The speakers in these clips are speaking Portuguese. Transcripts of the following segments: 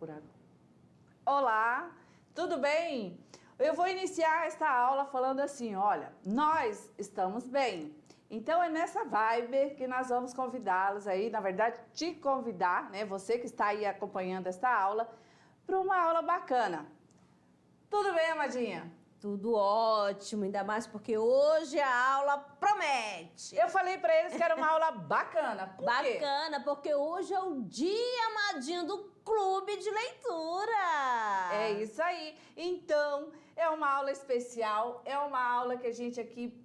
por agora. Olá, tudo bem? Eu vou iniciar esta aula falando assim, olha, nós estamos bem. Então é nessa vibe que nós vamos convidá-los aí, na verdade te convidar, né, você que está aí acompanhando esta aula, para uma aula bacana. Tudo bem, amadinha? Tudo ótimo, ainda mais porque hoje a aula promete. Eu falei para eles que era uma aula bacana. Por quê? Bacana, porque hoje é o dia, amadinho, do clube de leitura. É isso aí. Então, é uma aula especial, é uma aula que a gente aqui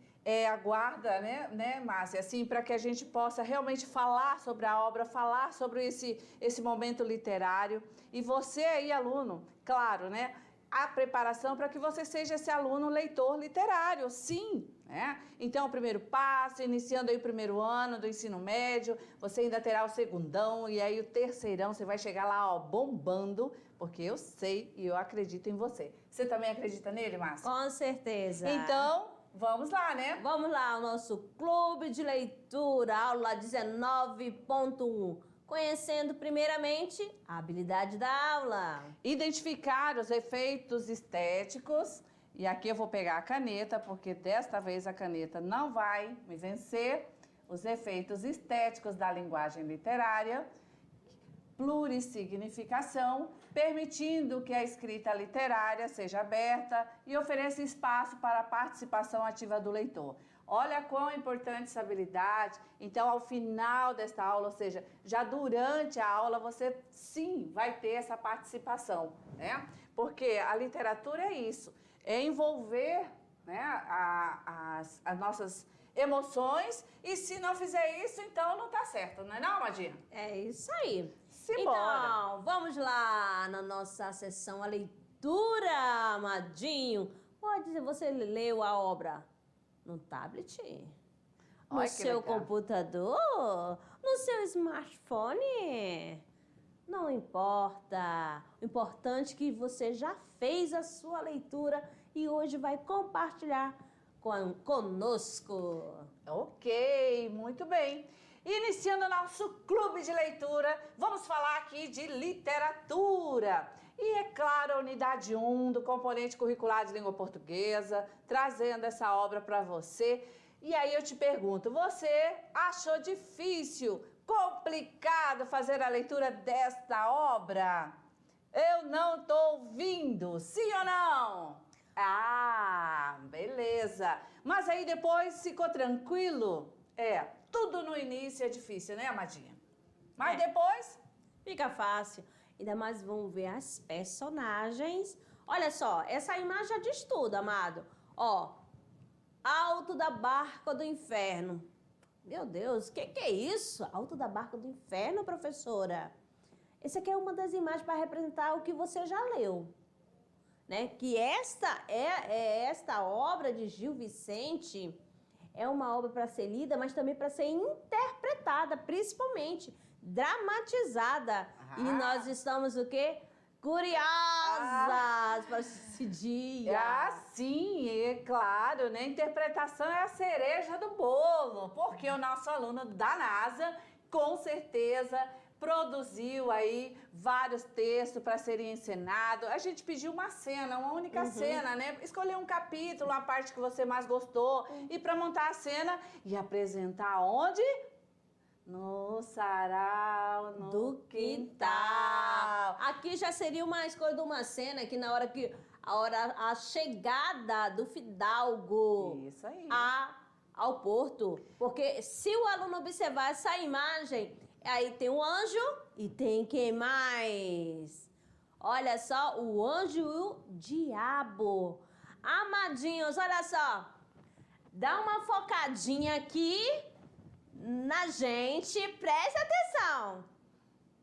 aguarda, né, Márcia? Assim, para que a gente possa realmente falar sobre a obra, falar sobre esse momento literário. E você aí, aluno, claro, né? A preparação para que você seja esse aluno leitor literário, sim, né? Então, o primeiro passo, iniciando aí o primeiro ano do ensino médio, você ainda terá o segundão e aí o terceirão, você vai chegar lá, ó, bombando, porque eu sei e eu acredito em você. Você também acredita nele, Márcia? Com certeza. Então, vamos lá, né? Vamos lá, o nosso clube de leitura, aula 19.1. Conhecendo primeiramente a habilidade da aula. Identificar os efeitos estéticos. E aqui eu vou pegar a caneta, porque desta vez a caneta não vai me vencer. Os efeitos estéticos da linguagem literária. Plurissignificação, permitindo que a escrita literária seja aberta e ofereça espaço para a participação ativa do leitor. Olha quão importante essa habilidade. Então, ao final desta aula, ou seja, já durante a aula, você sim vai ter essa participação, né? Porque a literatura é isso, é envolver, né, as nossas emoções, e se não fizer isso, então não tá certo, não é não, Amadinha? É isso aí. Simbora. Então, vamos lá na nossa sessão a leitura, Amadinho. Você leu a obra no tablet? No Olha que seu legal. computador? No seu smartphone? Não importa. O importante é que você já fez a sua leitura e hoje vai compartilhar conosco. Ok, muito bem. Iniciando nosso clube de leitura, vamos falar aqui de literatura. E é claro, a unidade 1 do componente curricular de língua portuguesa, trazendo essa obra para você. E aí eu te pergunto, você achou difícil, complicado fazer a leitura desta obra? Eu não estou ouvindo, sim ou não? Ah, beleza. Mas aí depois ficou tranquilo? Tudo no início é difícil, né, Amadinha? Mas depois... Fica fácil. Ainda mais vão ver as personagens. Olha só, essa imagem já diz tudo, amado. Ó, Alto da Barca do Inferno. Meu Deus, que é isso? Alto da Barca do Inferno, professora? Essa aqui é uma das imagens para representar o que você já leu. Né? Que esta obra de Gil Vicente é uma obra para ser lida, mas também para ser interpretada, principalmente dramatizada. E nós estamos o quê? Curiosas para esse dia. Ah, sim, é claro, né? Interpretação é a cereja do bolo, porque o nosso aluno da NASA, com certeza, produziu aí vários textos para serem encenados. A gente pediu uma cena, uma única cena, né? Escolher um capítulo, a parte que você mais gostou, e para montar a cena e apresentar onde? No sarau, Do quintal. Aqui já seria uma escolha de uma cena que na hora que a chegada do fidalgo Isso aí. ao porto. Porque se o aluno observar essa imagem, aí tem o anjo e tem quem mais? Olha só, o anjo e o diabo. Amadinhos, olha só. Dá uma focadinha aqui na gente, preste atenção.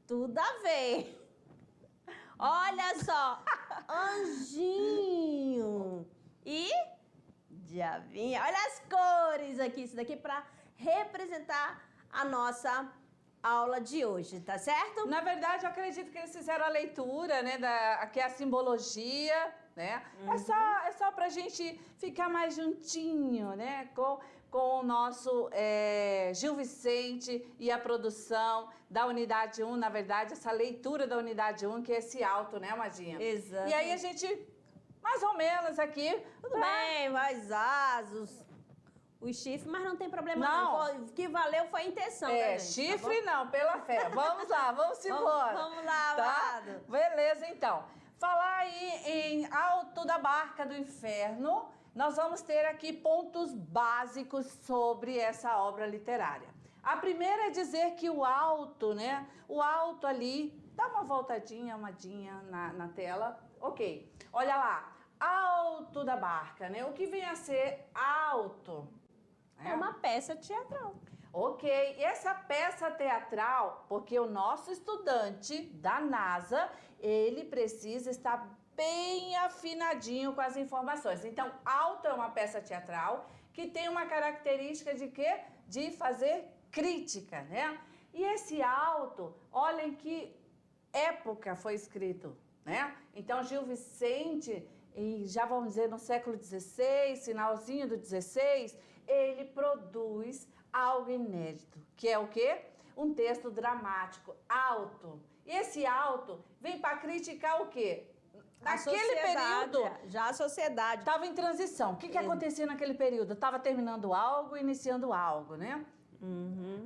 Tudo a ver. Olha só, anjinho e diabinha. Olha as cores aqui, isso daqui para representar a nossa aula de hoje, tá certo? Na verdade, eu acredito que eles fizeram a leitura, né, que é a simbologia, né? É só pra gente ficar mais juntinho, né? Com o nosso Gil Vicente e a produção da Unidade 1, na verdade, essa leitura da Unidade 1, que é esse alto, né, Madinha? Exato. E aí a gente, mais ou menos aqui... Tudo bem, mais asos, os chifres, mas não tem problema não. O que valeu foi a intenção, né, gente? Chifre não, pela fé. Vamos lá, vamos embora. Vamos lá, tá? amado. Beleza, então. Falar aí em Alto da Barca do Inferno, nós vamos ter aqui pontos básicos sobre essa obra literária. A primeira é dizer que o alto, né? O alto ali, dá uma voltadinha, amadinha na tela. Ok, olha lá. Alto da Barca, né? O que vem a ser alto? É uma peça teatral. Ok, e essa peça teatral, porque o nosso estudante da NASA, ele precisa estar bem afinadinho com as informações. Então, alto é uma peça teatral que tem uma característica de quê? De fazer crítica, né? E esse alto, olhem que época foi escrito, né? Então, Gil Vicente, já vamos dizer no século XVI, finalzinho do XVI, ele produz algo inédito, que é o quê? Um texto dramático, alto. E esse alto vem para criticar o quê? Naquele período... Já a sociedade. Estava em transição. O que acontecia naquele período? Estava terminando algo, iniciando algo, né?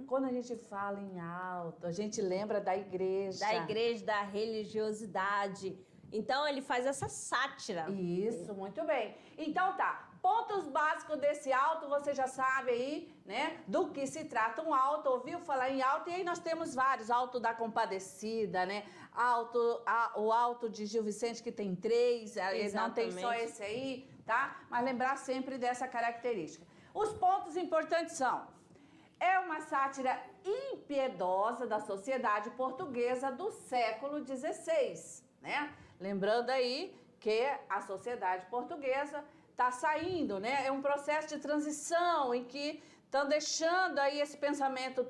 Quando a gente fala em alto, a gente lembra da igreja. Da igreja, da religiosidade. Então, ele faz essa sátira. Isso, muito bem. Então tá, pontos básicos desse alto, você já sabe aí, né, do que se trata um alto, ouviu falar em alto, e aí nós temos vários, alto da Compadecida, né, o alto de Gil Vicente, que tem 3, não tem só esse aí, tá? Mas lembrar sempre dessa característica. Os pontos importantes são, é uma sátira impiedosa da sociedade portuguesa do século XVI, né? Lembrando aí que a sociedade portuguesa está saindo, né? É um processo de transição em que estão deixando aí esse pensamento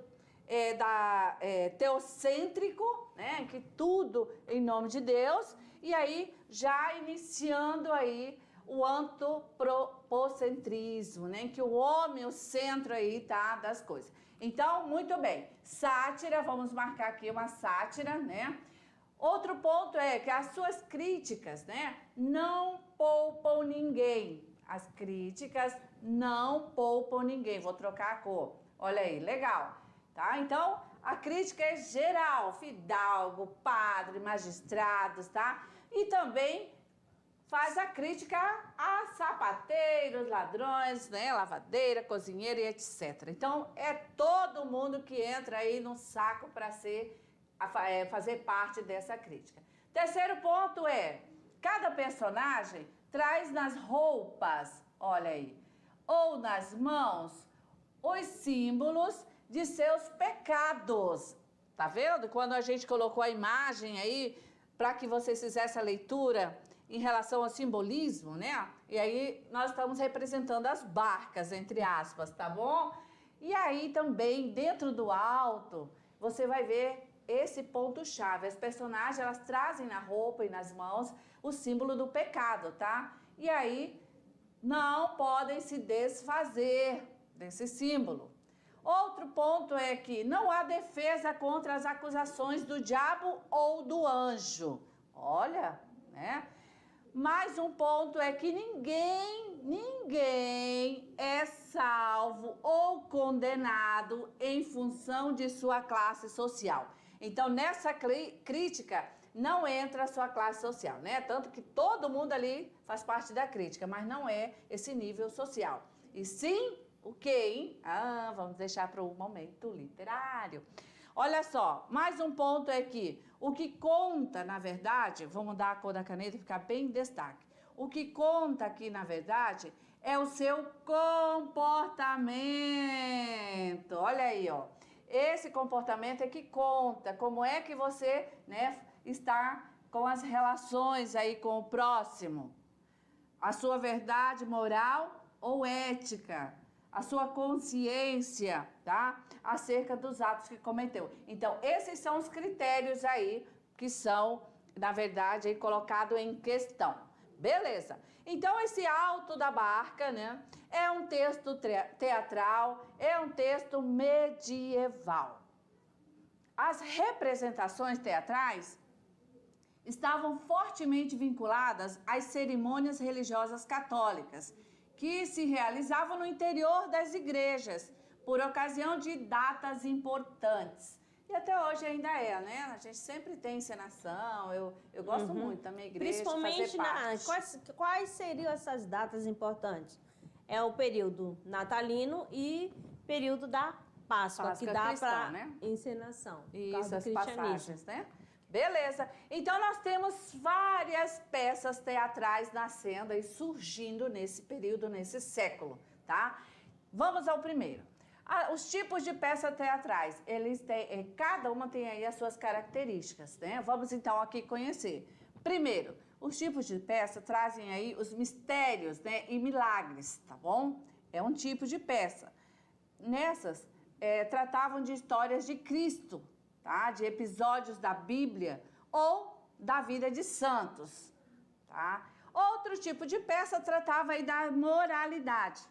teocêntrico, né? Que tudo em nome de Deus, e aí já iniciando aí o antropocentrismo, né? Em que o homem, o centro aí tá das coisas. Então, muito bem, sátira, vamos marcar aqui uma sátira, né? Outro ponto é que as suas críticas, né, não poupam ninguém. As críticas não poupam ninguém. Vou trocar a cor. Olha aí, legal. Tá? Então, a crítica é geral. Fidalgo, padre, magistrados, tá? E também faz a crítica a sapateiros, ladrões, né, lavadeira, cozinheiro e etc. Então, é todo mundo que entra aí no saco para fazer parte dessa crítica. Terceiro ponto é, cada personagem traz nas roupas, olha aí, ou nas mãos, os símbolos de seus pecados. Tá vendo? Quando a gente colocou a imagem aí, para que vocês fizessem a leitura em relação ao simbolismo, né? E aí nós estamos representando as barcas, entre aspas, tá bom? E aí também, dentro do alto, você vai ver esse ponto-chave. As personagens, elas trazem na roupa e nas mãos o símbolo do pecado, tá? E aí não podem se desfazer desse símbolo. Outro ponto é que não há defesa contra as acusações do diabo ou do anjo. Olha, né? Mais um ponto é que ninguém é salvo ou condenado em função de sua classe social. Então, nessa crítica, não entra a sua classe social, né? Tanto que todo mundo ali faz parte da crítica, mas não é esse nível social. E sim, o quê, hein? Vamos deixar para o momento literário. Olha só, mais um ponto é que o que conta, na verdade, vou mudar a cor da caneta e ficar bem em destaque. O que conta aqui, na verdade, é o seu comportamento. Olha aí, ó. Esse comportamento é que conta, como é que você, né, está com as relações aí com o próximo. A sua verdade moral ou ética, a sua consciência, tá? Acerca dos atos que cometeu. Então, esses são os critérios aí que são, na verdade, aí colocados em questão. Beleza. Então, esse Alto da Barca, né, é um texto teatral, é um texto medieval. As representações teatrais estavam fortemente vinculadas às cerimônias religiosas católicas, que se realizavam no interior das igrejas, por ocasião de datas importantes. E até hoje ainda é, né? A gente sempre tem encenação, eu gosto muito da minha igreja de Principalmente, fazer parte. quais seriam essas datas importantes? É o período natalino e período da Páscoa, que dá para encenação. Isso, as passagens, né? Beleza. Então, nós temos várias peças teatrais nascendo e surgindo nesse período, nesse século, tá? Vamos ao primeiro. Os tipos de peças teatrais, eles têm, cada uma tem aí as suas características, né? Vamos então aqui conhecer. Primeiro, os tipos de peça trazem aí os mistérios, né, e milagres, tá bom? É um tipo de peça. Nessas, tratavam de histórias de Cristo, tá? De episódios da Bíblia ou da vida de santos, tá? Outro tipo de peça tratava aí da moralidade.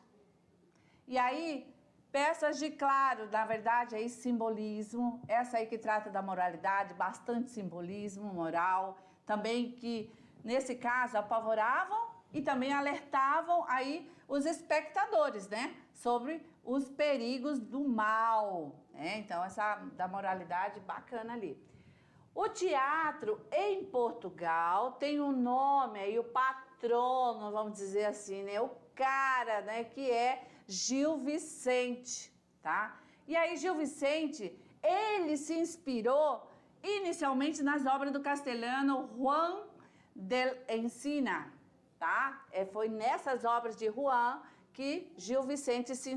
E aí, peças de, claro, na verdade, aí simbolismo, essa aí que trata da moralidade, bastante simbolismo moral, também que, nesse caso, apavoravam e também alertavam aí os espectadores, né, sobre os perigos do mal, né? Então, essa da moralidade bacana ali. O teatro em Portugal tem um nome aí, o patrono, vamos dizer assim, né, o cara, né, que é Gil Vicente, tá? E aí Gil Vicente, ele se inspirou inicialmente nas obras do castelhano Juan de Encina, tá? Foi nessas obras de Juan que Gil Vicente se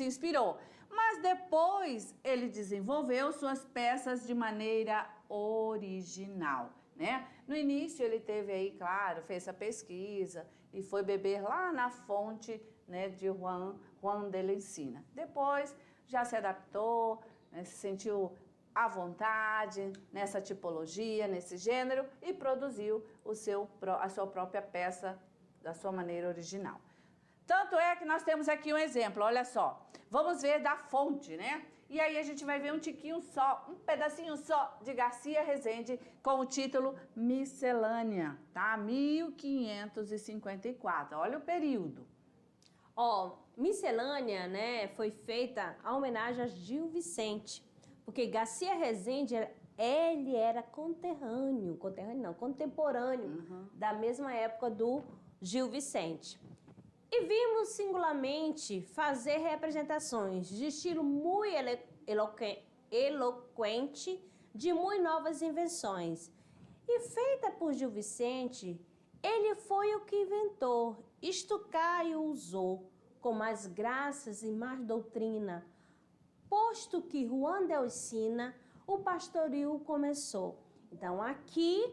inspirou. Mas depois ele desenvolveu suas peças de maneira original, né? No início ele teve aí, claro, fez essa pesquisa e foi beber lá na fonte, né, de Juan de Encina. Depois já se adaptou, né, se sentiu à vontade nessa tipologia, nesse gênero e produziu a sua própria peça da sua maneira original. Tanto é que nós temos aqui um exemplo, olha só. Vamos ver da fonte, né? E aí a gente vai ver um tiquinho só, um pedacinho só de Garcia Rezende com o título Miscelânea, tá? 1554, olha o período. Miscelânea, né, foi feita a homenagem a Gil Vicente, porque Garcia Rezende, ele era contemporâneo da mesma época do Gil Vicente. E vimos singularmente fazer representações de estilo muito eloquente, de muito novas invenções. E feita por Gil Vicente, ele foi o que inventou, isto cá e usou, com mais graças e mais doutrina, posto que Juan de Encina o pastoril começou. Então, aqui,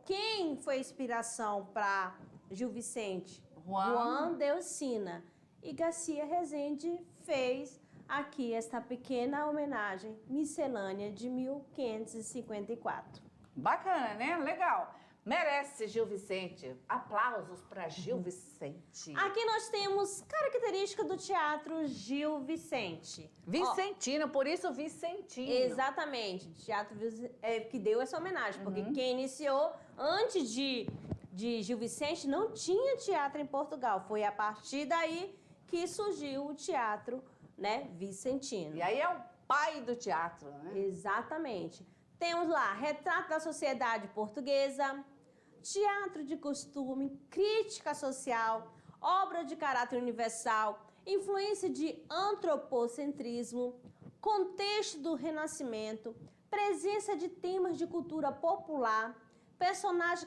quem foi a inspiração para Gil Vicente? Juan de Encina. E Garcia Rezende fez aqui esta pequena homenagem, Miscelânea de 1554. Bacana, né? Legal. Merece Gil Vicente. Aplausos para Gil Vicente. Aqui nós temos característica do teatro Gil Vicente. Vicentino, por isso Vicentino. Exatamente. Teatro que deu essa homenagem, porque quem iniciou antes de Gil Vicente não tinha teatro em Portugal. Foi a partir daí que surgiu o teatro, né, vicentino. E aí é o pai do teatro, né? Exatamente. Temos lá Retrato da Sociedade Portuguesa, Teatro de Costume, Crítica Social, Obra de Caráter Universal, Influência de Antropocentrismo, Contexto do Renascimento, Presença de temas de cultura popular, Personagens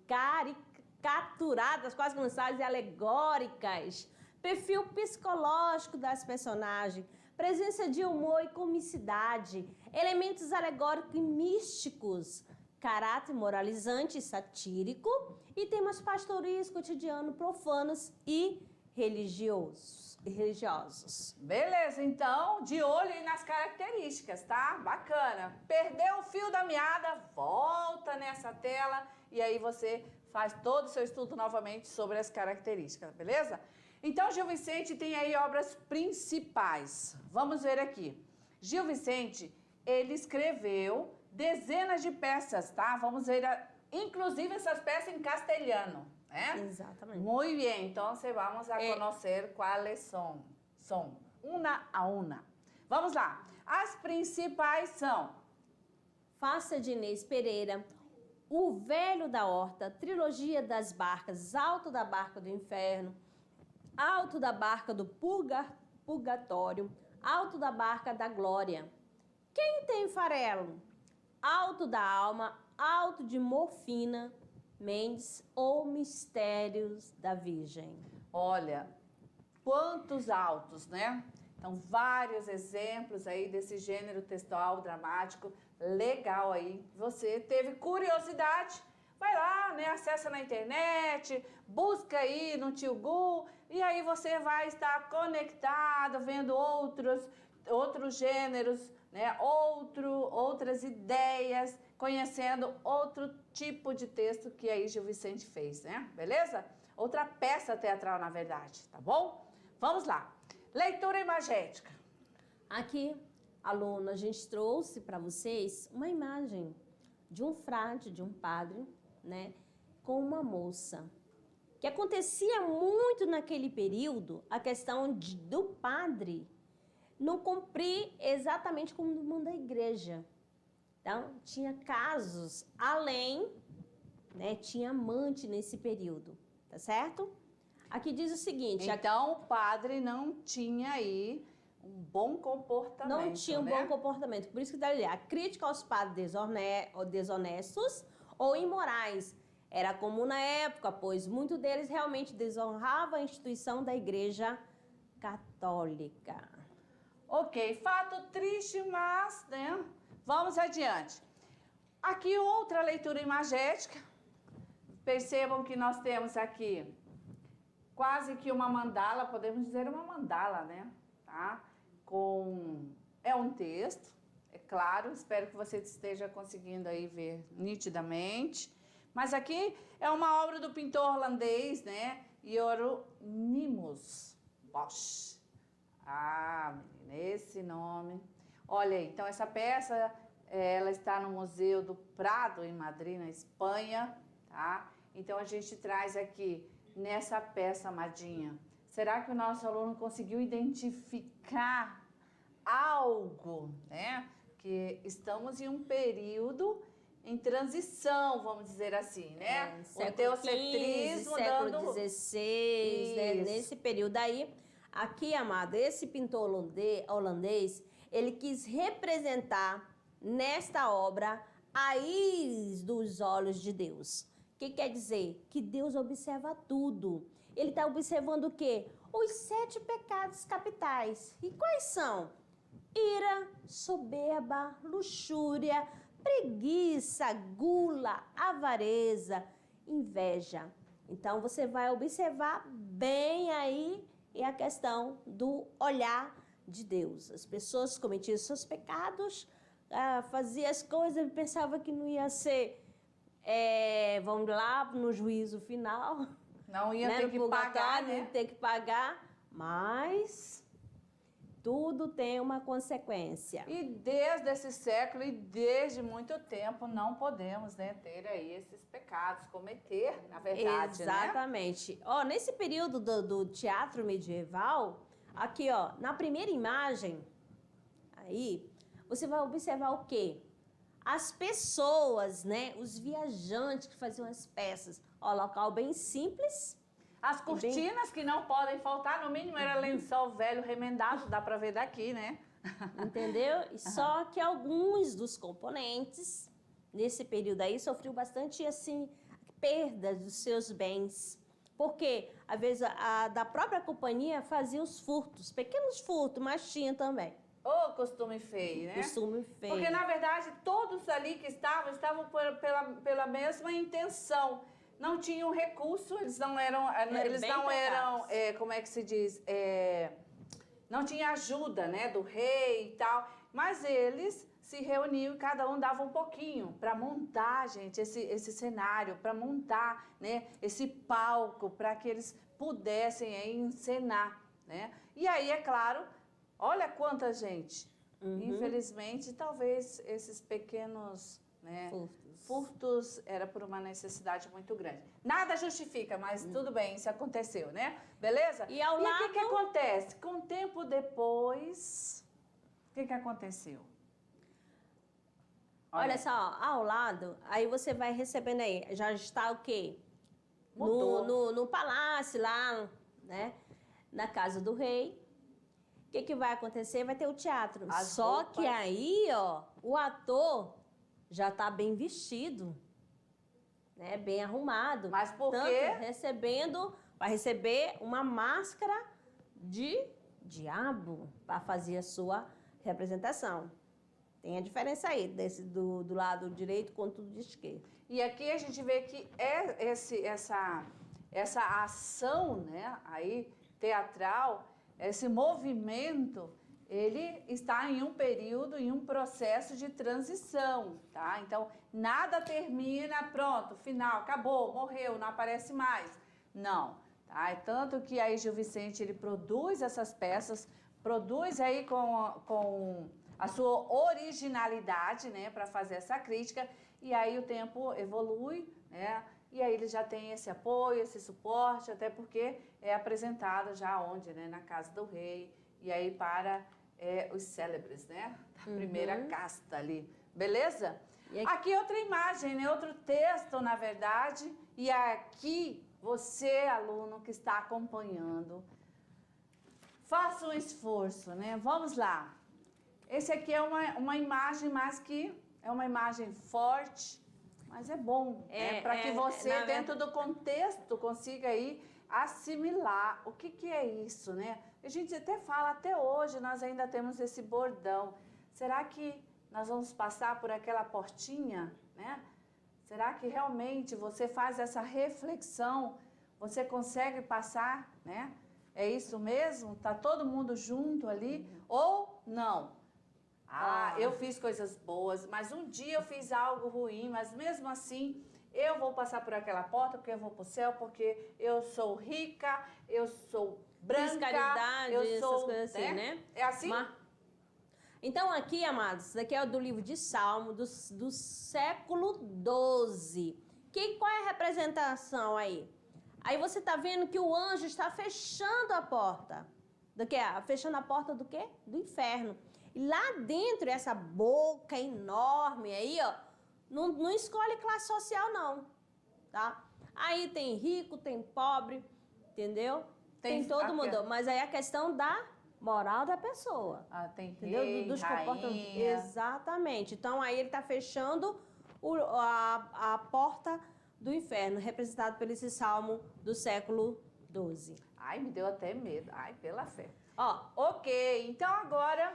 caricaturadas, quase mensagens alegóricas, Perfil psicológico das personagens, Presença de humor e comicidade, elementos alegóricos e místicos, caráter moralizante e satírico e temas pastoris, cotidianos, profanos e religiosos. Beleza, então, de olho aí nas características, tá? Bacana. Perdeu o fio da meada, volta nessa tela e aí você faz todo o seu estudo novamente sobre as características, beleza? Então, Gil Vicente tem aí obras principais. Vamos ver aqui. Gil Vicente, ele escreveu dezenas de peças, tá? Vamos ver, inclusive essas peças em castelhano, né? Exatamente. Muy bien, entonces vamos a conocer cuáles son. Son una a una. Vamos lá. As principais são Faça de Inês Pereira, O Velho da Horta, Trilogia das Barcas, Alto da Barca do Inferno, Alto da Barca do Purgatório, Alto da Barca da Glória. Quem tem farelo? Alto da Alma, Alto de Morfina, Mendes ou Mistérios da Virgem. Olha, quantos altos, né? Então, vários exemplos aí desse gênero textual dramático, legal aí. Você teve curiosidade, vai lá, né? Acessa na internet, busca aí no Tio Gu, e aí você vai estar conectado, vendo outros gêneros, né? Outras ideias, conhecendo outro tipo de texto que aí Gil Vicente fez, né? Beleza? Outra peça teatral, na verdade, tá bom? Vamos lá. Leitura imagética. Aqui, aluno, a gente trouxe para vocês uma imagem de um frade, de um padre, né, com uma moça. Que acontecia muito naquele período a questão do padre não cumprir exatamente como manda a igreja. Então, tinha casos além, né, tinha amante nesse período, tá certo? Aqui diz o seguinte... Então, o padre não tinha aí um bom comportamento, Não tinha um bom comportamento. Por isso que dá ali a crítica aos padres desonestos ou imorais. Era comum na época, pois muitos deles realmente desonravam a instituição da Igreja Católica. Ok, fato triste, mas, né, vamos adiante. Aqui outra leitura imagética. Percebam que nós temos aqui quase que uma mandala, podemos dizer uma mandala, né? Tá? É um texto, é claro, espero que você esteja conseguindo aí ver nitidamente. Mas aqui é uma obra do pintor holandês, né? Hieronymus Bosch. Ah, menina, esse nome. Olha aí, então essa peça, ela está no Museu do Prado, em Madrid, na Espanha, tá? Então a gente traz aqui nessa peça, amadinha, será que o nosso aluno conseguiu identificar algo, né? Que estamos em um período em transição, vamos dizer assim, né? O teocentrismo século XVI, né? Nesse período aí, aqui, amado, esse pintor holandês, ele quis representar nesta obra a íris dos olhos de Deus. O que quer dizer? Que Deus observa tudo. Ele está observando o quê? Os 7 pecados capitais. E quais são? Ira, soberba, luxúria, preguiça, gula, avareza, inveja. Então, você vai observar bem aí a questão do olhar de Deus. As pessoas cometiam seus pecados, faziam as coisas e pensavam que não ia ser... vamos lá no juízo final. Não ia ter que pagar, né? Não ia ter que pagar, mas tudo tem uma consequência. E desde esse século e desde muito tempo não podemos, né, ter aí esses pecados, cometer, na verdade, exatamente. Né? Ó, nesse período do teatro medieval, aqui, ó, na primeira imagem, aí, você vai observar o quê? As pessoas, né, os viajantes que faziam as peças. Ó, local bem simples. As cortinas que não podem faltar, no mínimo era lençol velho remendado, dá pra ver daqui, né? Entendeu? E só que alguns dos componentes, nesse período aí, sofriam bastante, assim, perdas dos seus bens. Porque, às vezes, da própria companhia fazia os furtos, pequenos furtos, mas tinha também. Ô, costume feio, né? Costume feio. Porque, na verdade, todos ali que estavam pela mesma intenção. não tinham recurso, eles não eram, como é que se diz, não tinha ajuda, né, do rei e tal, mas eles se reuniam e cada um dava um pouquinho para montar, gente, esse cenário, para montar, né, esse palco, para que eles pudessem aí encenar, né? E aí, é claro, olha quanta gente. Infelizmente, talvez esses pequenos, né, furtos era por uma necessidade muito grande. Nada justifica, mas tudo bem, isso aconteceu, né? Beleza? E ao o lado... que acontece? Com o tempo depois, o que aconteceu? Olha só, ao lado, aí você vai recebendo aí, já está o quê? No palácio lá, né? Na casa do rei. O que vai acontecer? Vai ter o teatro. Só que aí, ó, o ator já tá bem vestido, né? Bem arrumado. Mas por quê? Vai receber uma máscara de diabo para fazer a sua representação. Tem a diferença aí, do lado direito quanto do esquerdo. E aqui a gente vê que essa ação, né, aí, teatral, esse movimento, ele está em um período, em um processo de transição, tá? Então, nada termina, pronto, final, acabou, morreu, não aparece mais. Não, tá? É tanto que aí Gil Vicente, ele produz essas peças, produz aí com a sua originalidade, né, para fazer essa crítica, e aí o tempo evolui, né, e aí ele já tem esse apoio, esse suporte, até porque é apresentado já onde, né, na casa do rei, e aí para os célebres, né, da primeira casta ali, beleza? Aqui outra imagem, né, outro texto, na verdade, e aqui você, aluno que está acompanhando, faça um esforço, né, vamos lá. Esse aqui é uma imagem, mas que é uma imagem forte, mas é bom, para que você, dentro do contexto, consiga aí assimilar o que é isso, né? A gente até fala, até hoje nós ainda temos esse bordão. Será que nós vamos passar por aquela portinha, né? Será que realmente você faz essa reflexão, você consegue passar, né? É isso mesmo? Tá todo mundo junto ali? Ou não? Eu fiz coisas boas, mas um dia eu fiz algo ruim, mas mesmo assim eu vou passar por aquela porta porque eu vou pro céu, porque eu sou rica, eu sou branca, eu sou, essas coisas assim, né? É assim? Então aqui, amados, isso daqui é do livro de Salmo do século XII. Qual é a representação aí? Aí você tá vendo que o anjo está fechando a porta. Do que? Fechando a porta do quê? Do inferno. E lá dentro, essa boca enorme aí, ó, não escolhe classe social, não, tá? Aí tem rico, tem pobre, entendeu? Tem todo mundo. Mas aí a questão da moral da pessoa. Tem entendeu? rei, Dos rainha. Exatamente. Então aí ele tá fechando a porta do inferno, representado por esse salmo do século XII. Ai, me deu até medo. Ai, pela fé. Ó, ok, então agora,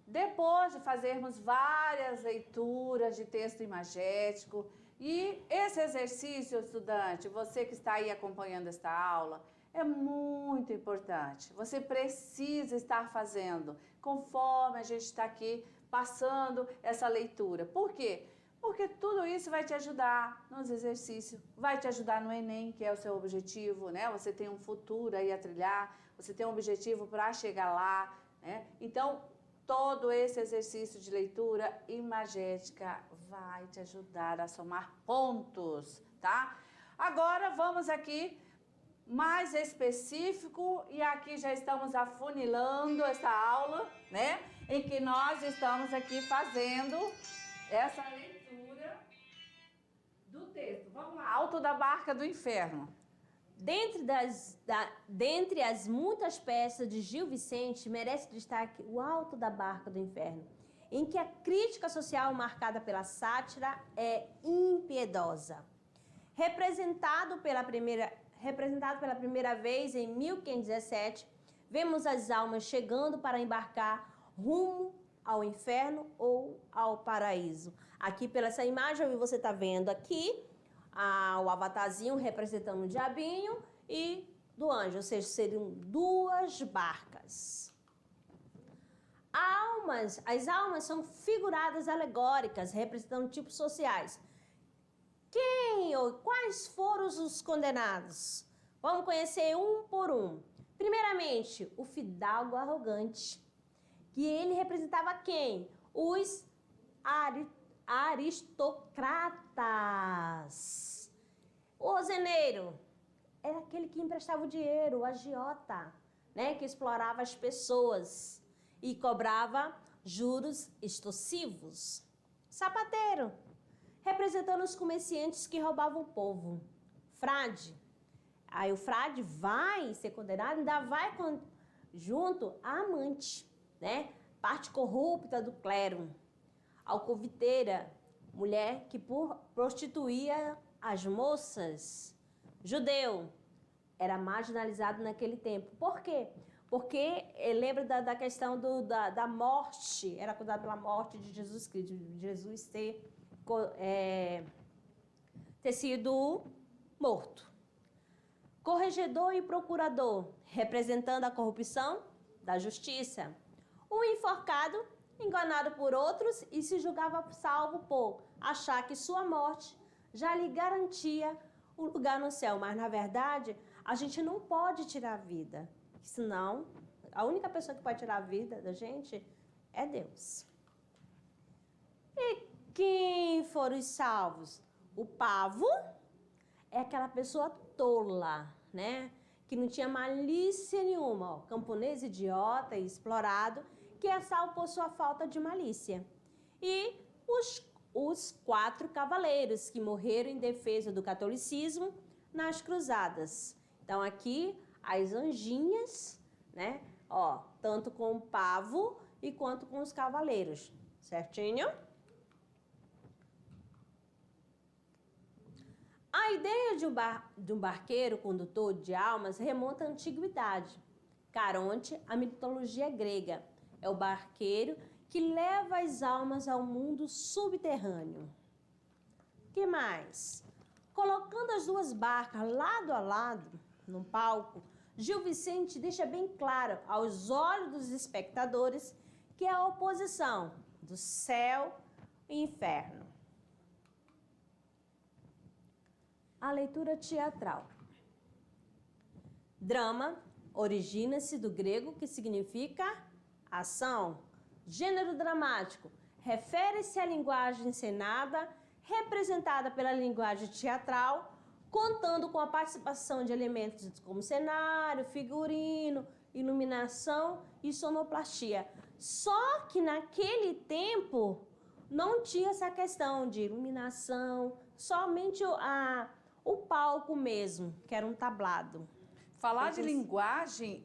depois de fazermos várias leituras de texto imagético, e esse exercício, estudante, você que está aí acompanhando esta aula, é muito importante. Você precisa estar fazendo conforme a gente está aqui passando essa leitura. Por quê? Porque tudo isso vai te ajudar nos exercícios, vai te ajudar no Enem, que é o seu objetivo, né? Você tem um futuro aí a trilhar, você tem um objetivo para chegar lá, né? Então, todo esse exercício de leitura imagética vai te ajudar a somar pontos, tá? Agora, vamos aqui mais específico, e aqui já estamos afunilando essa aula, né? Em que nós estamos aqui fazendo essa leitura do texto. Vamos lá, Alto da Barca do Inferno. Dentre as muitas peças de Gil Vicente, merece destaque O Alto da Barca do Inferno, em que a crítica social marcada pela sátira é impiedosa. Representado pela primeira vez em 1517, vemos as almas chegando para embarcar rumo ao inferno ou ao paraíso. Aqui, pela essa imagem, você está vendo aqui o avatarzinho representando o diabinho e do anjo, ou seja, seriam duas barcas. As almas são figuradas alegóricas, representando tipos sociais. Quem ou quais foram os condenados? Vamos conhecer um por um. Primeiramente, o fidalgo arrogante, que ele representava quem? Os aristocratas. O ozeneiro era aquele que emprestava o dinheiro, o agiota, né? Que explorava as pessoas e cobrava juros extorsivos. Sapateiro, representando os comerciantes que roubavam o povo. Frade, aí o frade vai ser condenado, ainda vai junto à amante, né? Parte corrupta do clero. Alcoviteira, mulher que prostituía as moças. Judeu, era marginalizado naquele tempo. Por quê? Porque lembra da questão da morte, era acusado pela morte de Jesus Cristo, de Jesus ter sido morto. Corregedor e procurador, representando a corrupção da justiça. O enforcado, enganado por outros e se julgava salvo por achar que sua morte já lhe garantia o lugar no céu. Mas, na verdade, a gente não pode tirar a vida, senão a única pessoa que pode tirar a vida da gente é Deus. E quem foram os salvos? O pavo é aquela pessoa tola, né? Que não tinha malícia nenhuma, ó, camponês idiota e explorado, que é salvo por sua falta de malícia. E os 4 cavaleiros que morreram em defesa do catolicismo nas cruzadas. Então, aqui, as anjinhas, né? Ó, tanto com o pavo e quanto com os cavaleiros. Certinho? A ideia de um barqueiro condutor de almas remonta à antiguidade. Caronte, a mitologia grega. É o barqueiro que leva as almas ao mundo subterrâneo. Que mais? Colocando as duas barcas lado a lado, num palco, Gil Vicente deixa bem claro aos olhos dos espectadores que é a oposição do céu e inferno. A leitura teatral. Drama origina-se do grego, que significa ação. Gênero dramático refere-se à linguagem encenada, representada pela linguagem teatral, contando com a participação de elementos como cenário, figurino, iluminação e sonoplastia. Só que naquele tempo não tinha essa questão de iluminação, somente o palco mesmo, que era um tablado. Falar de linguagem,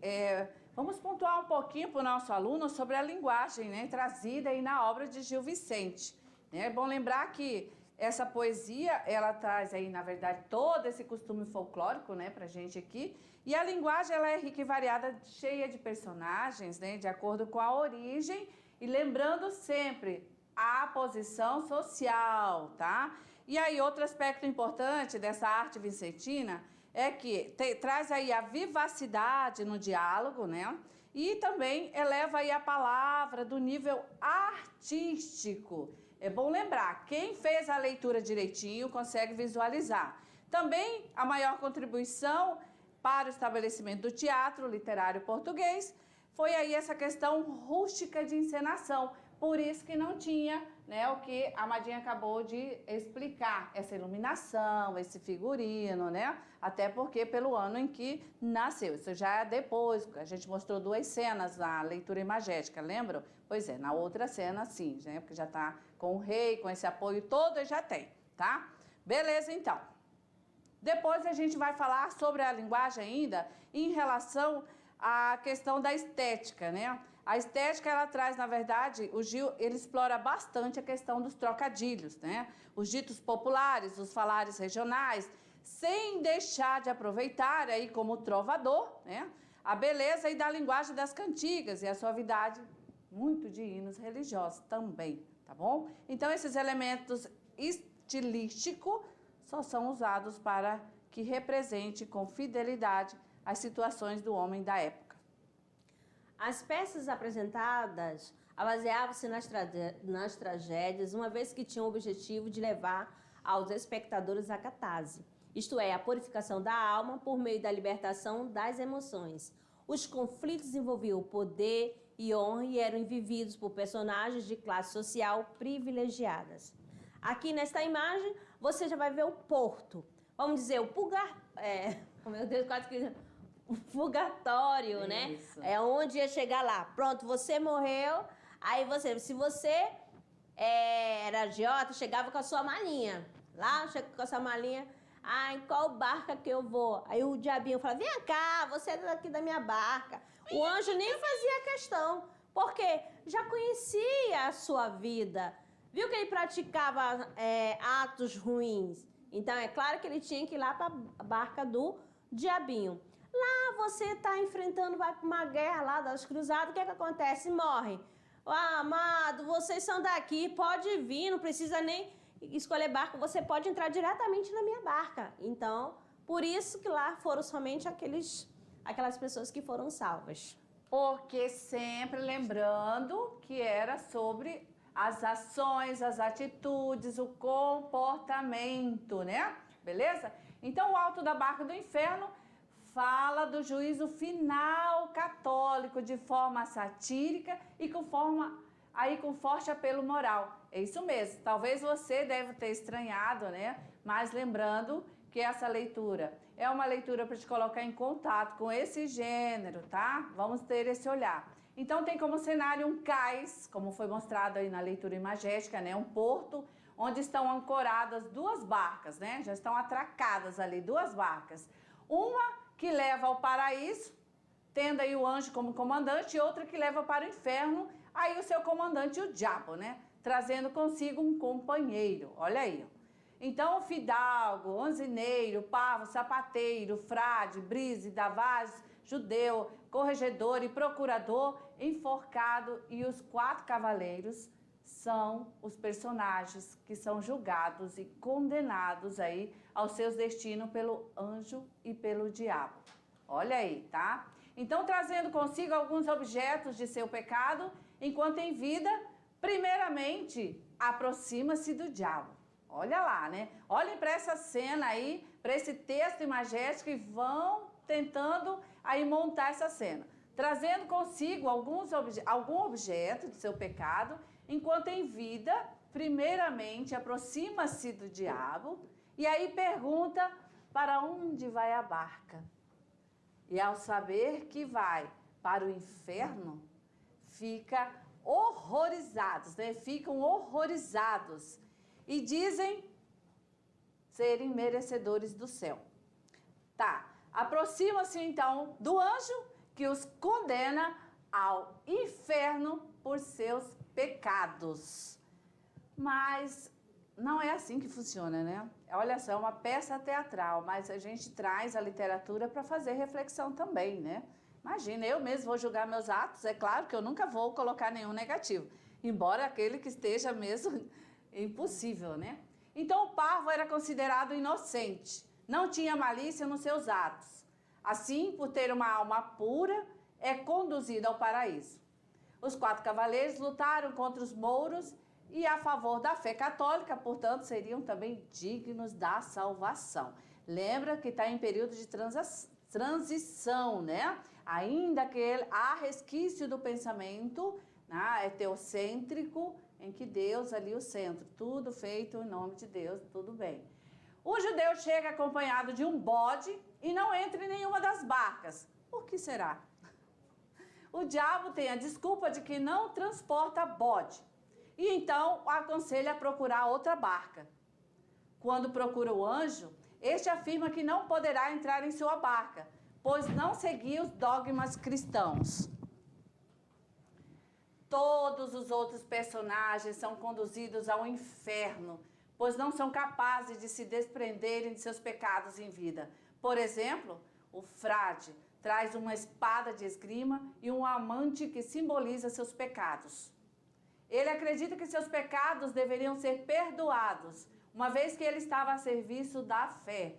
vamos pontuar um pouquinho para o nosso aluno sobre a linguagem, né, trazida aí na obra de Gil Vicente. É bom lembrar que essa poesia, ela traz aí, na verdade, todo esse costume folclórico, né, pra gente aqui. E a linguagem, ela é rica e variada, cheia de personagens, né, de acordo com a origem e lembrando sempre a posição social, tá? E aí, outro aspecto importante dessa arte vicentina é que traz aí a vivacidade no diálogo, né? E também eleva aí a palavra do nível artístico. É bom lembrar, quem fez a leitura direitinho consegue visualizar. Também a maior contribuição para o estabelecimento do teatro literário português foi aí essa questão rústica de encenação. Por isso que não tinha, né, o que a Madinha acabou de explicar, essa iluminação, esse figurino, né? Até porque pelo ano em que nasceu. Isso já é depois, a gente mostrou 2 cenas na leitura imagética, lembram? Pois é, na outra cena sim, né? Porque já está com o rei, com esse apoio todo, já tem, tá? Beleza, então. Depois a gente vai falar sobre a linguagem ainda em relação à questão da estética, né? A estética, ela traz, na verdade, o Gil, ele explora bastante a questão dos trocadilhos, né? Os ditos populares, os falares regionais, sem deixar de aproveitar aí como trovador, né? A beleza e da linguagem das cantigas e a suavidade muito de hinos religiosos também, tá bom? Então, esses elementos estilísticos só são usados para que represente com fidelidade as situações do homem da época. As peças apresentadas baseavam-se nas tragédias, uma vez que tinham o objetivo de levar aos espectadores a catarse, isto é, a purificação da alma por meio da libertação das emoções. Os conflitos envolviam poder e honra e eram vividos por personagens de classe social privilegiadas. Aqui nesta imagem, você já vai ver o porto. Vamos dizer, o meu Deus, quase que... o purgatório, né? Isso. É onde ia chegar lá. Pronto, você morreu, aí se você era agiota, chegava com a sua malinha. Lá, chega com a sua malinha, em qual barca que eu vou? Aí o diabinho fala, vem cá, você é daqui da minha barca. O anjo nem fazia questão, porque já conhecia a sua vida, viu que ele praticava atos ruins. Então, é claro que ele tinha que ir lá para a barca do diabinho. Lá você está enfrentando uma guerra lá das cruzadas, o que é que acontece? Morre. Amado, vocês são daqui, pode vir, não precisa nem escolher barco, você pode entrar diretamente na minha barca. Então, por isso que lá foram somente aquelas pessoas que foram salvas. Porque sempre lembrando que era sobre as ações, as atitudes, o comportamento, né? Beleza? Então, o alto da barca do inferno fala do juízo final católico de forma satírica e com forte apelo moral. É isso mesmo. Talvez você deve ter estranhado, né? Mas lembrando que essa leitura é uma leitura para te colocar em contato com esse gênero, tá? Vamos ter esse olhar. Então tem como cenário um cais, como foi mostrado aí na leitura imagética, né? Um porto onde estão ancoradas duas barcas, né? Já estão atracadas ali duas barcas. Uma que leva ao paraíso, tendo aí o anjo como comandante, e outra que leva para o inferno, aí o seu comandante, o diabo, né? Trazendo consigo um companheiro. Olha aí, ó. Então, fidalgo, onzineiro, pavo, sapateiro, frade, brise, davaz, judeu, corregedor e procurador, enforcado e os 4 cavaleiros são os personagens que são julgados e condenados aí aos seus destinos pelo anjo e pelo diabo. Olha aí, tá? Então, trazendo consigo alguns objetos de seu pecado, enquanto em vida, primeiramente, aproxima-se do diabo. Olha lá, né? Olhem para essa cena aí, para esse texto imagético e vão tentando aí montar essa cena. Trazendo consigo algum objeto de seu pecado, enquanto em vida, primeiramente, aproxima-se do diabo e aí pergunta para onde vai a barca. E ao saber que vai para o inferno, ficam horrorizados, né? Ficam horrorizados. E dizem serem merecedores do céu. Tá, aproxima-se então do anjo que os condena ao inferno por seus pecados. Mas não é assim que funciona, né? Olha só, é uma peça teatral, mas a gente traz a literatura para fazer reflexão também, né? Imagina, eu mesmo vou julgar meus atos, é claro que eu nunca vou colocar nenhum negativo, embora aquele que esteja mesmo... impossível, né? Então o parvo era considerado inocente, não tinha malícia nos seus atos. Assim, por ter uma alma pura, é conduzido ao paraíso. Os 4 cavaleiros lutaram contra os mouros e a favor da fé católica, portanto, seriam também dignos da salvação. Lembra que está em período de transição, né? Ainda que há resquício do pensamento, né, teocêntrico, em que Deus ali o centro, tudo feito em nome de Deus, tudo bem. O judeu chega acompanhado de um bode e não entra em nenhuma das barcas. Por que será? O diabo tem a desculpa de que não transporta bode e então o aconselha a procurar outra barca. Quando procura o anjo, este afirma que não poderá entrar em sua barca, pois não seguia os dogmas cristãos. Todos os outros personagens são conduzidos ao inferno, pois não são capazes de se desprenderem de seus pecados em vida. Por exemplo, o frade traz uma espada de esgrima e um amante que simboliza seus pecados. Ele acredita que seus pecados deveriam ser perdoados, uma vez que ele estava a serviço da fé,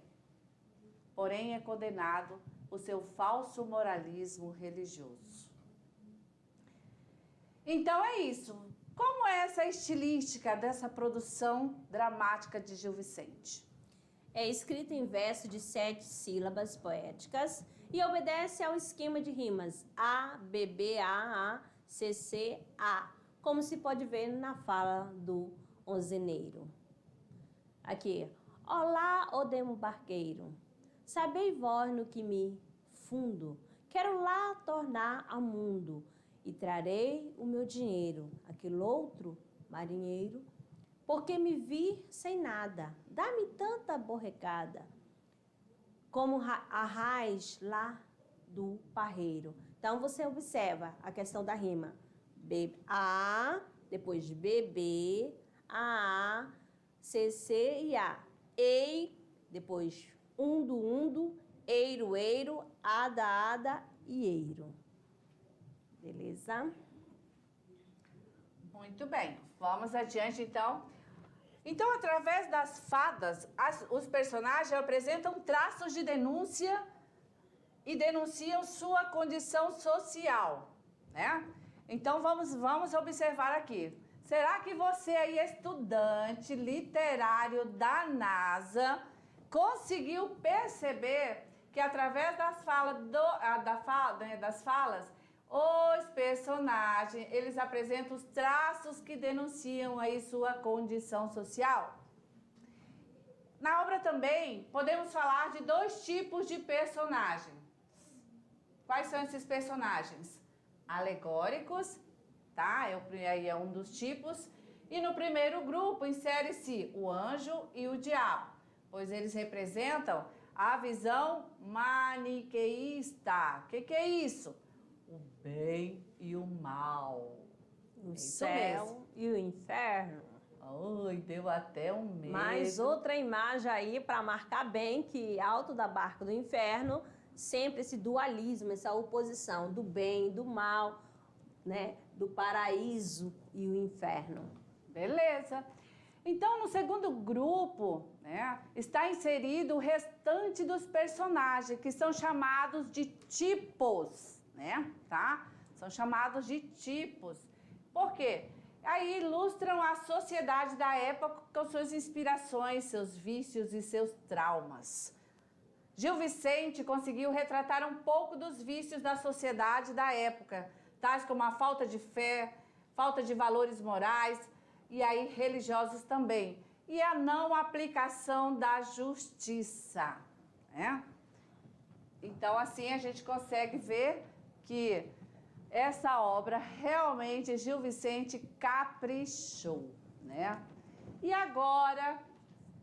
porém é condenado por seu falso moralismo religioso. Então é isso. Como é essa estilística dessa produção dramática de Gil Vicente? É escrito em verso de 7 sílabas poéticas e obedece ao esquema de rimas A, B, B, A, C, C, A, como se pode ver na fala do onzeneiro. Aqui, olá, ó demo barqueiro, sabei vós no que me fundo, quero lá tornar ao mundo e trarei o meu dinheiro, aquele outro marinheiro, porque me vi sem nada, dá-me tanta borrecada, como a raiz lá do parreiro. Então, você observa a questão da rima. A, depois BB, A, CC e A. Ei, depois undo, eiro, ada e eiro. Beleza? Muito bem, vamos adiante então. Então, através das fadas, os personagens apresentam traços de denúncia e denunciam sua condição social, né? Então, vamos observar aqui. Será que você aí, estudante literário da NASA, conseguiu perceber que através das falas, os personagens, eles apresentam os traços que denunciam aí sua condição social? Na obra também podemos falar de 2 tipos de personagens. Quais são esses personagens? Alegóricos, tá? Aí é um dos tipos. E no primeiro grupo insere-se o anjo e o diabo, pois eles representam a visão maniqueísta. O que é isso? O bem e o mal. O céu e o inferno. Ai, deu até um medo. Mais outra imagem aí para marcar bem que alto da barca do inferno, sempre esse dualismo, essa oposição do bem e do mal, né? Do paraíso e o inferno. Beleza. Então, no segundo grupo, né, está inserido o restante dos personagens, que são chamados de tipos, né? Tá? São chamados de tipos. Por quê? Aí ilustram a sociedade da época com suas inspirações, seus vícios e seus traumas. Gil Vicente conseguiu retratar um pouco dos vícios da sociedade da época, tais como a falta de fé, falta de valores morais e aí religiosos também, e a não aplicação da justiça, né? Então, assim, a gente consegue ver que essa obra realmente Gil Vicente caprichou, né? E agora,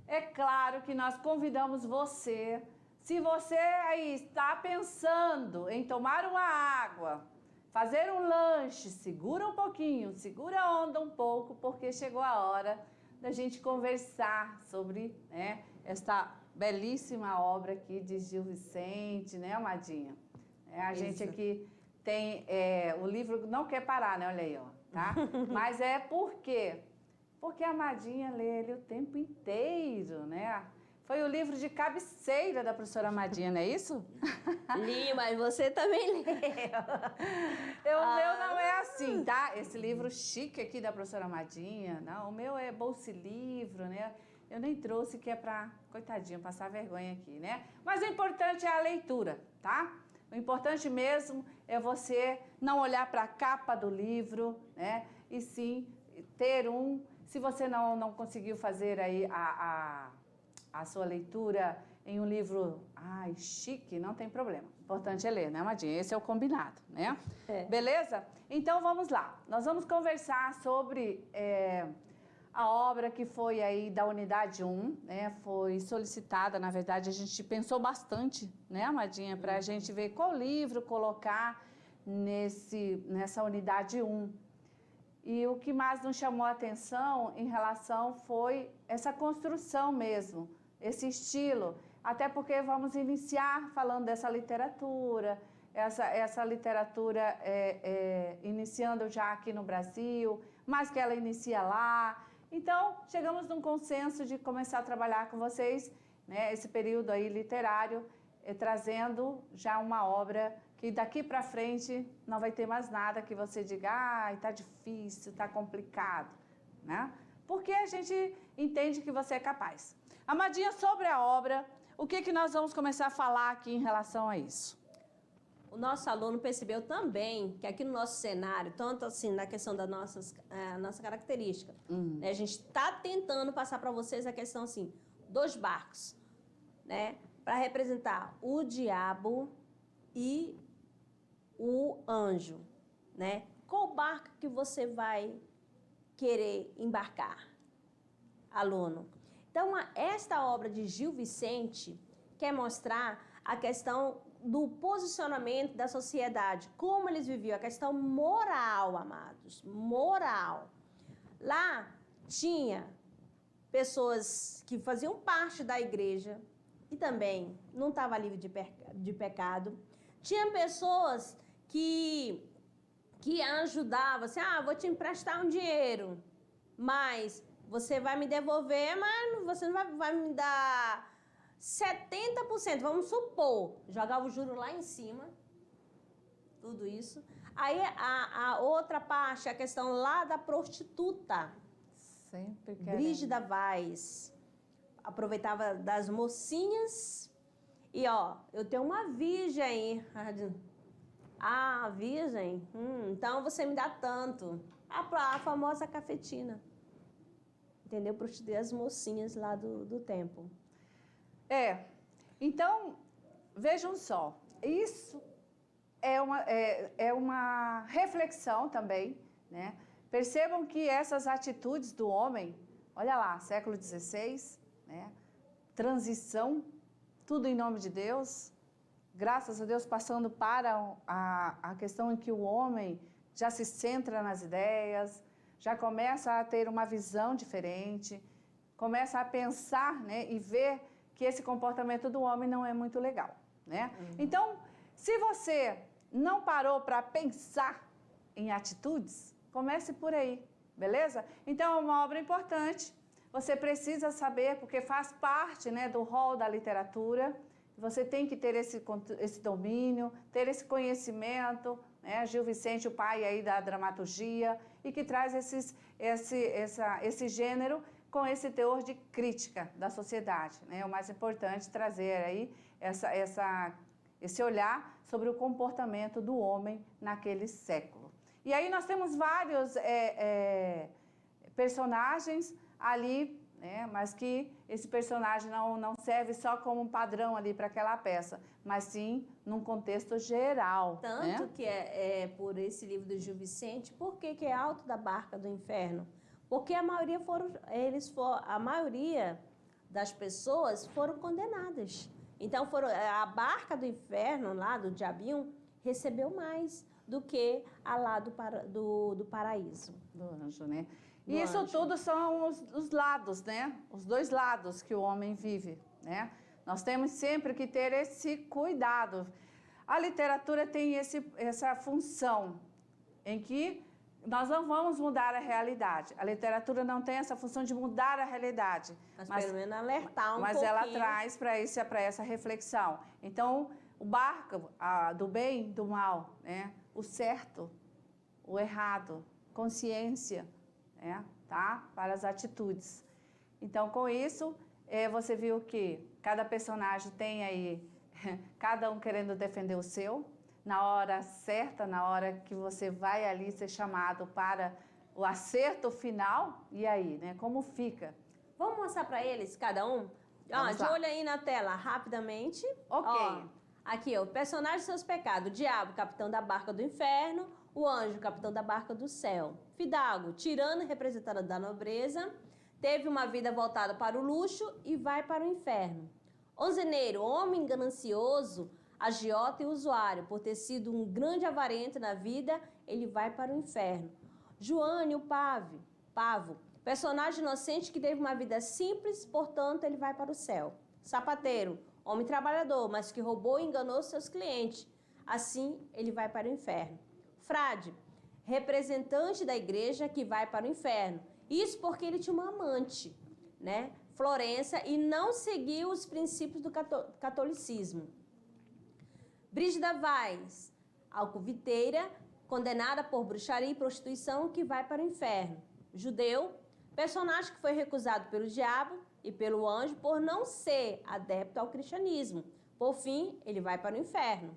é claro que nós convidamos você, se você aí está pensando em tomar uma água, fazer um lanche, segura um pouquinho, segura a onda um pouco, porque chegou a hora da gente conversar sobre, né, esta belíssima obra aqui de Gil Vicente, né, amadinha? A gente aqui tem, o livro não quer parar, né, olha aí, ó, tá? Mas é por quê? Porque a Amadinha lê ele o tempo inteiro, né? Foi o livro de cabeceira da professora Amadinha, não é isso? Li, mas você também leu. O meu não é assim, tá? Esse livro chique aqui da professora Amadinha, não, o meu é bolsa livro, né? Eu nem trouxe, que é pra, coitadinha, passar vergonha aqui, né? Mas o importante é a leitura, tá? O importante mesmo é você não olhar para a capa do livro, né? E sim ter se você não conseguiu fazer aí a sua leitura em um livro, chique, não tem problema. O importante é ler, né, Amadinha? Esse é o combinado, né? Beleza? Então, vamos lá. Nós vamos conversar sobre a obra que foi aí da unidade 1, né? Foi solicitada, na verdade, a gente pensou bastante, né, Amadinha? Para a gente ver qual livro colocar nessa unidade 1. E o que mais nos chamou a atenção em relação foi essa construção mesmo, esse estilo, até porque vamos iniciar falando dessa literatura, essa literatura iniciando já aqui no Brasil, mas que ela inicia lá. Então, chegamos num consenso de começar a trabalhar com vocês, né, esse período aí literário, trazendo já uma obra que daqui para frente não vai ter mais nada que você diga, ai, tá difícil, tá complicado, né? Porque a gente entende que você é capaz. Amadinha, sobre a obra, o que nós vamos começar a falar aqui em relação a isso? O nosso aluno percebeu também que aqui no nosso cenário, tanto assim na questão da nossa característica, né, a gente está tentando passar para vocês a questão assim, dos barcos, né, para representar o diabo e o anjo, né? Qual barco que você vai querer embarcar, aluno? Então, esta obra de Gil Vicente quer mostrar a questão do posicionamento da sociedade, como eles viviam, a questão moral, amados, moral. Lá tinha pessoas que faziam parte da igreja e também não estavam livres de pecado. Tinha pessoas que ajudavam, assim, vou te emprestar um dinheiro, mas você vai me devolver, mas você não vai me dar 70%, vamos supor, jogar o juro lá em cima, tudo isso. Aí a outra parte, a questão lá da prostituta, Sempre Brígida Vaz, aproveitava das mocinhas e, eu tenho uma virgem aí. Ah, virgem? Então você me dá tanto. A famosa cafetina. Entendeu? Prostituir as mocinhas lá do templo. Então, vejam só, isso é uma reflexão também, né? Percebam que essas atitudes do homem, olha lá, século XVI, né? Transição, tudo em nome de Deus, graças a Deus passando para a questão em que o homem já se centra nas ideias, já começa a ter uma visão diferente, começa a pensar, né, e ver que esse comportamento do homem não é muito legal, né? Então, se você não parou para pensar em atitudes, comece por aí, beleza? Então, é uma obra importante, você precisa saber, porque faz parte, né, do rol da literatura, você tem que ter esse domínio, ter esse conhecimento, né? Gil Vicente, o pai aí da dramaturgia, e que traz esse gênero com esse teor de crítica da sociedade, né? O mais importante trazer aí esse olhar sobre o comportamento do homem naquele século. E aí nós temos vários personagens ali, né? Mas que esse personagem não serve só como um padrão ali para aquela peça, mas sim num contexto geral. Tanto, né? que é por esse livro do Gil Vicente, por que é Alto da Barca do Inferno? Porque a maioria das pessoas foram condenadas. Então, a barca do inferno, lá do diabinho, recebeu mais do que a lá do paraíso. Do anjo, né? E isso tudo são os lados, né? Os dois lados que o homem vive, né? Nós temos sempre que ter esse cuidado. A literatura tem essa função em que nós não vamos mudar a realidade. A literatura não tem essa função de mudar a realidade. Mas pelo menos alertar um pouquinho. Mas ela traz para essa reflexão. Então, o barco do bem, do mal, né? O certo, o errado, consciência, né? Tá? Para as atitudes. Então, com isso, você viu que cada personagem tem aí, cada um querendo defender o seu, na hora certa, na hora que você vai ali ser chamado para o acerto final, e aí, né? Como fica? Vamos mostrar para eles, cada um? De olho aí na tela, rapidamente. Ok. Aqui, o personagem e seus pecados. O diabo, capitão da barca do inferno. O anjo, capitão da barca do céu. Fidalgo, tirano, representante da nobreza. Teve uma vida voltada para o luxo e vai para o inferno. Onzeneiro, homem ganancioso, agiota e usuário. Por ter sido um grande avarento na vida, ele vai para o inferno. Joane, o pavo, personagem inocente que teve uma vida simples, portanto, ele vai para o céu. Sapateiro, homem trabalhador, mas que roubou e enganou seus clientes. Assim, ele vai para o inferno. Frade, representante da igreja que vai para o inferno. Isso porque ele tinha uma amante, né? Florença, e não seguiu os princípios do catolicismo. Brígida Vaz, alcoviteira, condenada por bruxaria e prostituição, que vai para o inferno. Judeu, personagem que foi recusado pelo diabo e pelo anjo por não ser adepto ao cristianismo. Por fim, ele vai para o inferno.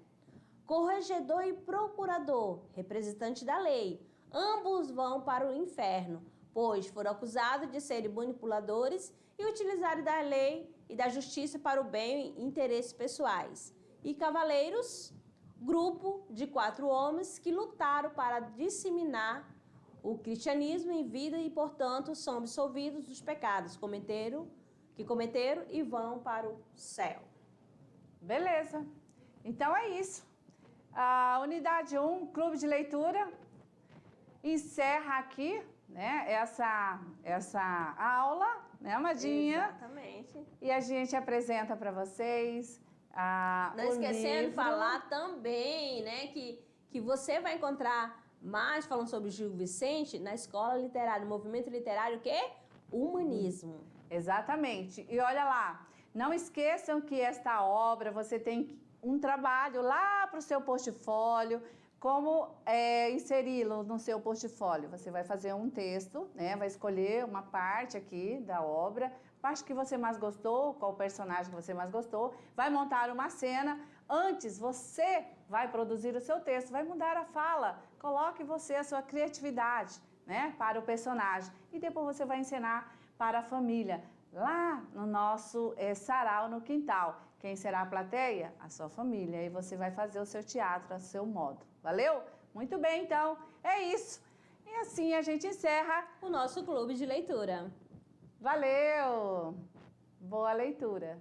Corregedor e procurador, representante da lei, ambos vão para o inferno, pois foram acusados de serem manipuladores e utilizarem da lei e da justiça para o bem e interesses pessoais. E cavaleiros, grupo de 4 homens que lutaram para disseminar o cristianismo em vida e, portanto, são absolvidos dos pecados que cometeram e vão para o céu. Beleza. Então é isso. A unidade 1, Clube de Leitura, encerra aqui, né, essa aula, né, Amadinha? Exatamente. E a gente apresenta para vocês Não o esquecendo de livro. falar também, né, que você vai encontrar mais falando sobre Gil Vicente na Escola Literária, no Movimento Literário, que é Humanismo. Exatamente. E olha lá, não esqueçam que esta obra você tem um trabalho lá para o seu portfólio, como inseri-lo no seu portfólio. Você vai fazer um texto, né? Vai escolher uma parte aqui da obra, parte que você mais gostou, qual personagem que você mais gostou, vai montar uma cena. Antes, você vai produzir o seu texto, vai mudar a fala, coloque você a sua criatividade, né, para o personagem. E depois você vai ensinar para a família, lá no nosso sarau no quintal. Quem será a plateia? A sua família. E você vai fazer o seu teatro a seu modo. Valeu? Muito bem, então, é isso. E assim a gente encerra O nosso clube de leitura. Valeu! Boa leitura!